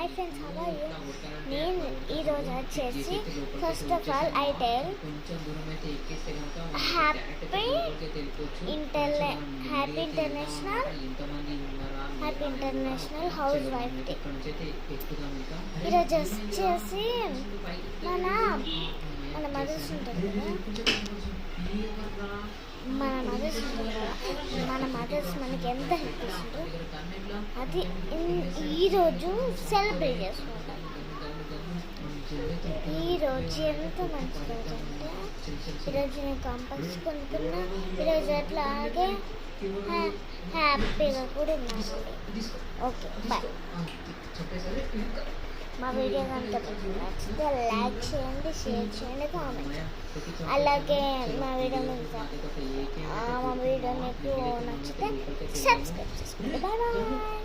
Hi friends, how are you? నేను ఈరోజు వచ్చేసి first of all I tell happy international housewife day. ఈరోజు వచ్చేసి మన మదర్స్ ఉంటుంది కదా, మన మదర్స్ మనకి ఎంత హెల్ప్ చేస్తుంటారు, అది ఈరోజు సెలబ్రేట్ చేసుకుంటాం. ఈరోజు ఎంత మంచి రోజు అంటే, ఈరోజు నేను కంపల్స్ కొనుక్కున్నా. ఈరోజు అట్లాగే హ్యాపీగా కూడా ఉన్నాను. Okay, bye. మా వీడియో కనుక నచ్చితే లైక్ చేయండి, షేర్ చేయండి, కామెంట్ చేయండి. అలాగే మా వీడియో మీకు నచ్చితే సబ్స్క్రైబ్ చేసుకోండి. Bye bye.